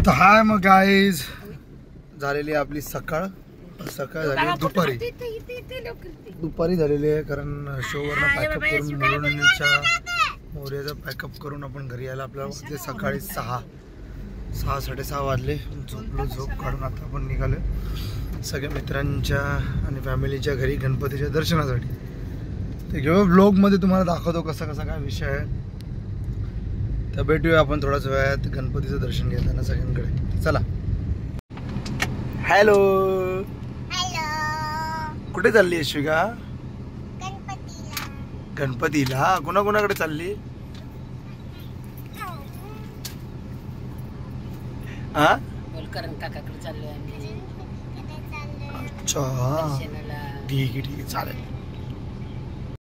तर हाय मग गाईज, झालेली आपली सकाळ झाली दुपारी झालेली आहे, कारण शोवरनं पॅकअप करून मुरुडच्या मोर्याचा पॅकअप करून आपण घरी यायला आपल्याला वाजले सकाळी 6:30 वाजले. झोप काढून आता आपण निघालो सगळ्या मित्रांच्या आणि फॅमिलीच्या घरी गणपतीच्या दर्शनासाठी. ते घेऊ ब्लॉगमध्ये तुम्हाला दाखवतो कसा काय विषय आहे. तर भेटूया आपण थोड्याच वेळात गणपतीचं दर्शन घेताना सगळ्यांकडे. चला. हॅलो, कुठे चालली यशविका? गणपतीला. कोणाकोणाकडे चालली? हा, काकाकडे चाललोय आम्ही. अच्छा, ठीक आहे चालेल.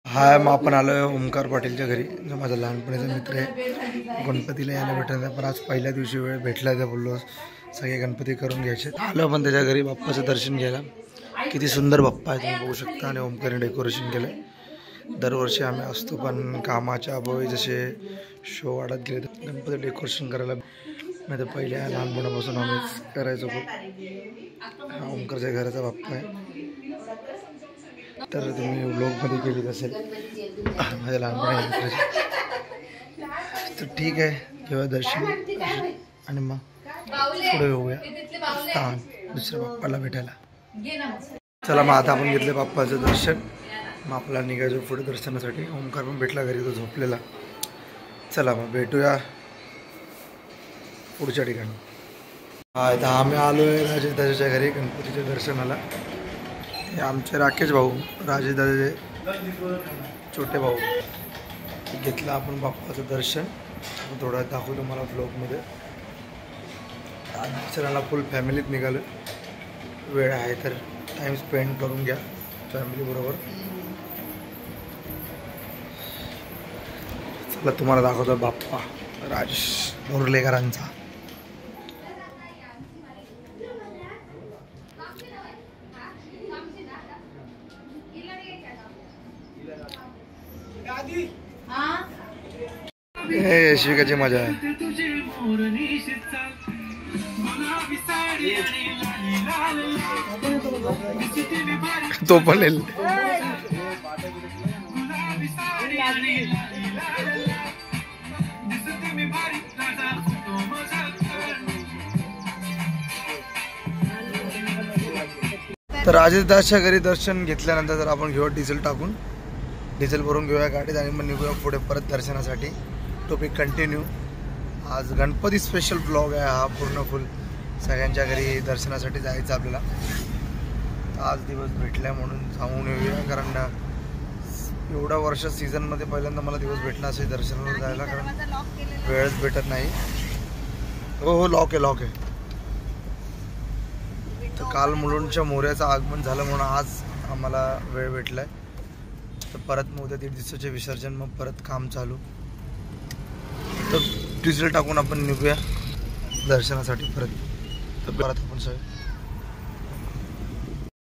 हाय, मग आपण आलोय ओमकार पाटीलच्या घरी, जो माझा लहानपणीचा मित्र आहे. गणपतीला यायला भेटत पण आज पहिल्या दिवशी वेळ भेटला तर बोललो सगळे गणपती करून घ्यायचे. आलो पण त्याच्या घरी बाप्पाचं दर्शन घ्यायला. किती सुंदर बाप्पा आहे तुम्ही बघू शकता. आणि ओमकारने डेकोरेशन केलं. दरवर्षी आम्ही असतो पण कामाच्या अभावी जसे शो वाढत गेले तर गणपती डेकोरेशन करायला नाही तर पहिल्या लहानपणापासून आम्हीच करायचो खूप. हा ओमकारच्या घराचा बाप्पा आहे. तर तुम्ही व्लॉगमध्ये केली असेल माझ्या लहानपणी. तर ठीक आहे, घेऊया दर्शन आणि मग पुढे येऊया दुसऱ्या बाप्पाला भेटायला. चला मग आता आपण घेतलं बाप्पाचं दर्शन. मग आपल्याला निघायचं पुढे दर्शनासाठी. ओमकार पण भेटला घरी, तो झोपलेला. चला मग भेटूया पुढच्या ठिकाणी. आता आम्ही आलो आहे राजेश दादाच्या घरी गणपतीच्या दर्शनाला. हे आमचे राकेश भाऊ, राजेश दादाचे छोटे भाऊ. घेतलं आपण बाप्पाचं दर्शन. थोडं दाखवतो मला ब्लॉगमध्ये. दर्शनाला फुल फॅमिलीत निघालो. वेळ आहे तर टाईम स्पेंड करून घ्या फॅमिलीबरोबर. चला तुम्हाला दाखवतो बाप्पा राजेश बोर्लेकरांचा. यशविकाची मजा आहे. तो पण येईल. तर राजेशदासच्या घरी दर्शन घेतल्यानंतर जर आपण घेऊया डिझेल टाकून, डिझेल भरून घेऊया गाडीत आणि मग निघूया पुढे परत दर्शनासाठी. Topic continue. आज गणपती स्पेशल ब्लॉग आहे हा पूर्ण फुल. सगळ्यांच्या घरी दर्शनासाठी जायचं आपल्याला. आज दिवस भेटला म्हणून जाऊन येऊया, कारण एवढा वर्ष सीझनमध्ये पहिल्यांदा मला दिवस भेटला असे दर्शनाला जायला, कारण वेळच भेटत नाही. हो लॉक आहे. तर काल मुलुंडच्या मोर्याचं आगमन झालं म्हणून आज आम्हाला वेळ भेटलाय. तर परत मग उद्या 1.5 दिवसाचे विसर्जन, मग परत काम चालू. तर डिझेल टाकून आपण निघूया दर्शनासाठी परत. तर परत आपण सगळे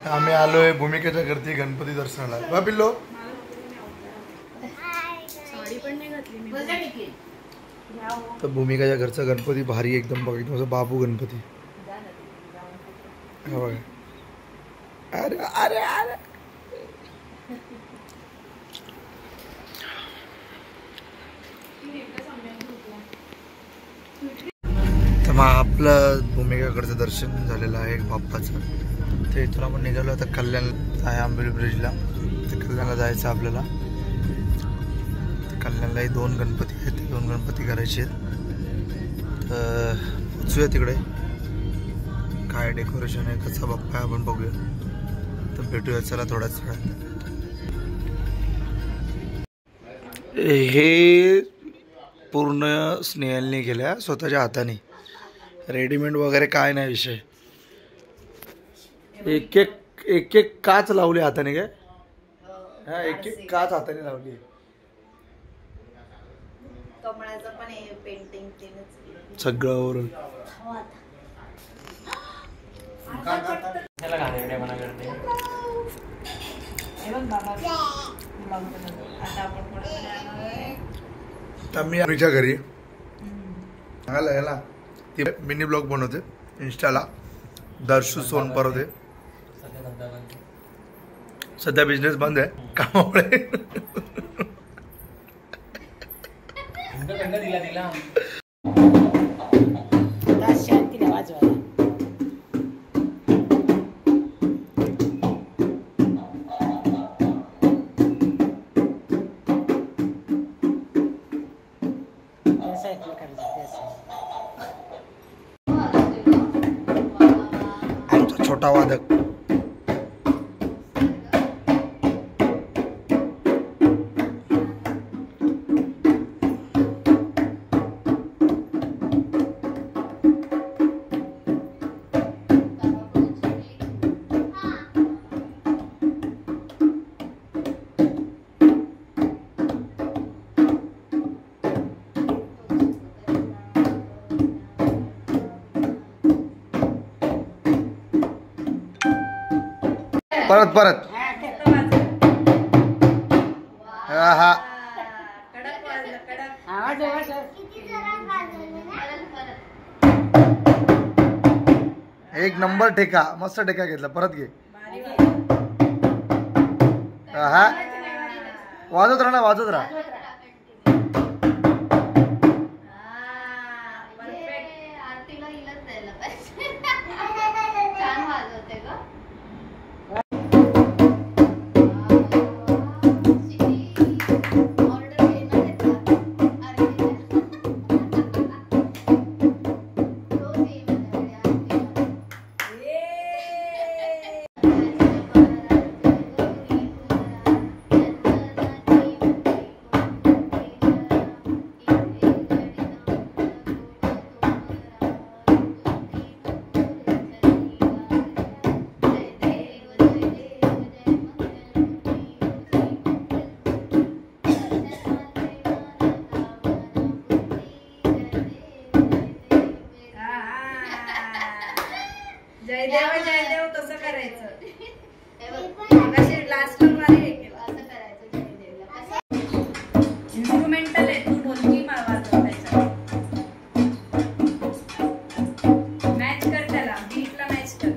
आम्ही आलोय भूमिकेच्या घरती गणपती दर्शनाला. बा पिल्लो, तर भूमिकाच्या घरचा गणपती भारी एकदम बघ, एकदम बाबू गणपती. अरे अरे अरे तर मग आपलं भूमिकाकडचं दर्शन झालेलं आहे बाप्पाचं. ते इथून आपण निघालो आता कल्याण आहे आंबोली ब्रिजला. तर कल्याणला जायचं आपल्याला. कल्याणलाही 2 गणपती आहेत, 2 गणपती करायचे आहेत. तर पोचूया तिकडे. काय डेकोरेशन आहे, कसा बाप्पा आहे आपण बघूया. तर भेटूया चला थोड्याच वेळात. हे पूर्ण स्नेहलने केल्या स्वतःच्या हाताने. रेडीमेड वगैरे काय नाही विषय. एक एक काच लावली हाताने काय. हा, एक काच हाताने लावली. सगळं वरून तर मी आमच्या घरी याला ती मिनी ब्लॉग बनवते इंस्टाला. दर्शू सोनपर होते. सध्या बिझनेस बंद आहे कामामुळे. शांतीने वाजवायला. आमचा छोटा वादक. परत परत हा एक नंबर ठेका. मस्त ठेका घेतला. परत घे. हा वाजत राहा ना. वाजत राहा. जयदेव तसं करायचं. लास्ट मध्ये इन्स्ट्रुमेंटल आहे. तू ढोलकी वाजवायचा. मॅच कर त्याला. बीटला मॅच कर.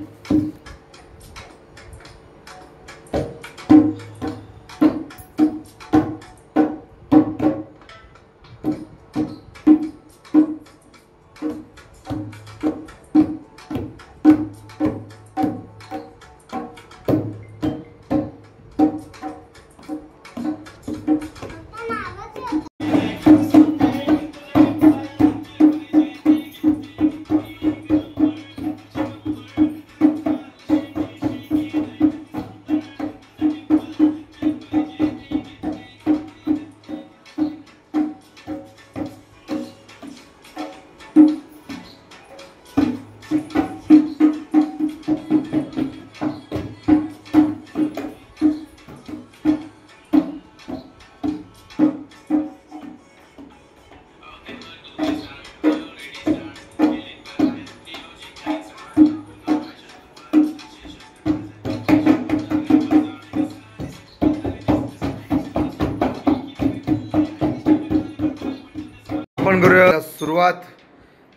आपण करूया सुरुवात.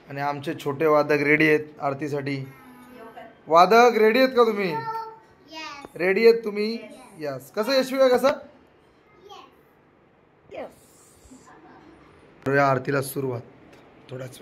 आणि आमचे छोटे वादक रेडी आहेत आरतीसाठी. वादक रेडी आहेत का तुम्ही? रेडी आहेत तुम्ही? यस. कसं यशवी कसं करूया आरतीला सुरुवात थोड्याच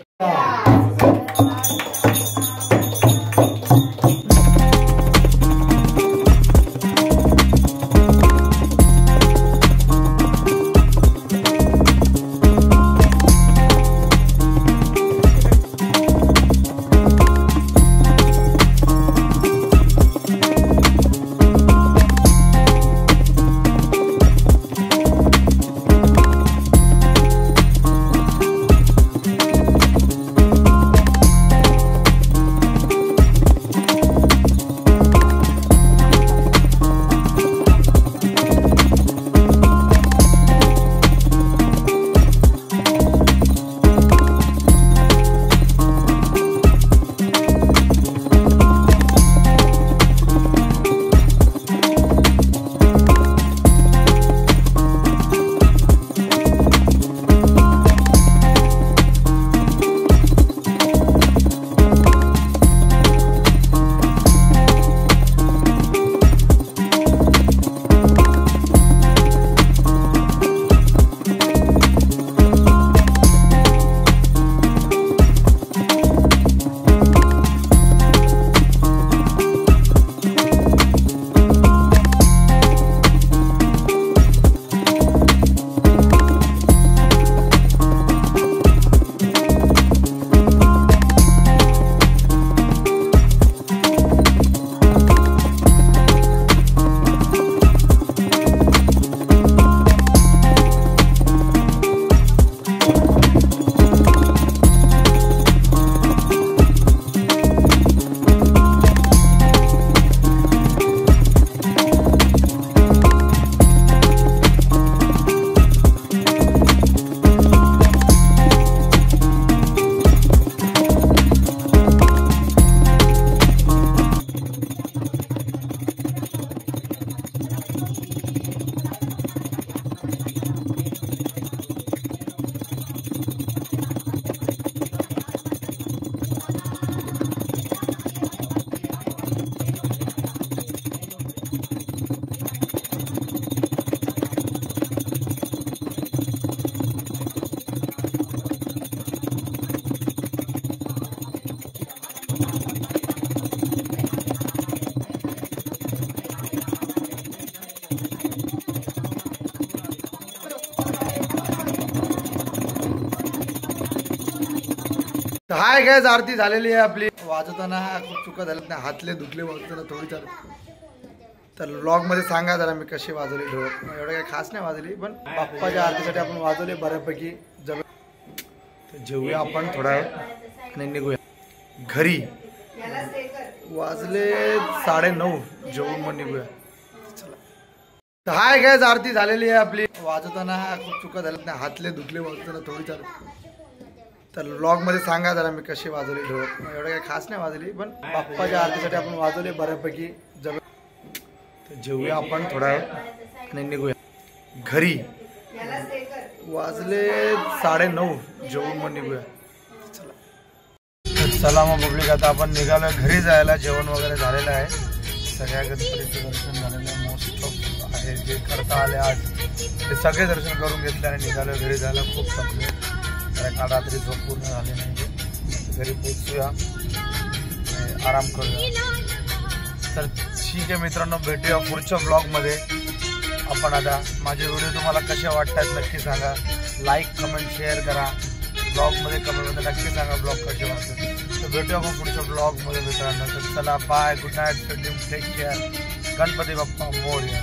हाय गाइस, आरती झालेली आहे आपली. वाजवताना खूप चुका झाल्यात नाही, हातले दुखले वाजवताना थोडी तर व्लॉग मध्ये सांगा जरा मी कशी वाजवली ढोलक. एवढं काही खास नाही वाजवली, पण बाप्पाच्या आरतीसाठी आपण वाजवले बऱ्यापैकी. जेवूया आपण थोडा वेळ आणि निघूया घरी. वाजले 9:30, जेवून मग निघूया. चला. हाय गाइस, आरती झालेली आहे आपली. वाजवताना खूप चुका झाल्यात नाही, हातले दुखले वाजवताना थोडी तर व्लॉग मध्ये सांगा जरा मी कशी वाजवली ढोलक. एवढं काही खास नाही वाजवली, पण बाप्पाच्या आरतीसाठी आपण वाजवले बऱ्यापैकी. जेवूया आपण थोडा वेळ आणि निघूया घरी. वाजले 9:30, जेवून मग निघूया. चला मग पब्लिक, आता आपण निघालोय घरी जायला. जेवण वगैरे झालेलं आहे, सगळ्या गणपतीचं दर्शन झालेलं आहे. मोस्ट ऑफ आहे जे करता आले आज ते सगळे दर्शन करून घेतले आणि निघालोय घरी जायला. खूप थकले, कारण रात्री झोप पूर्ण झाली नाही. घरी पोचूया, आराम करूया. तर ठीक आहे मित्रांनो, भेटूया पुढच्या ब्लॉगमध्ये. आपण आता माझे व्हिडिओ तुम्हाला कसे वाटतात नक्की सांगा. लाईक कमेंट शेअर करा. ब्लॉगमध्ये कमेंटमध्ये नक्की सांगा ब्लॉग कसे वाटतात. तर भेटूया आपण पुढच्या ब्लॉगमध्ये मित्रांनो. तर चला, bye, good night, take care. Ganpati Bappa Morya.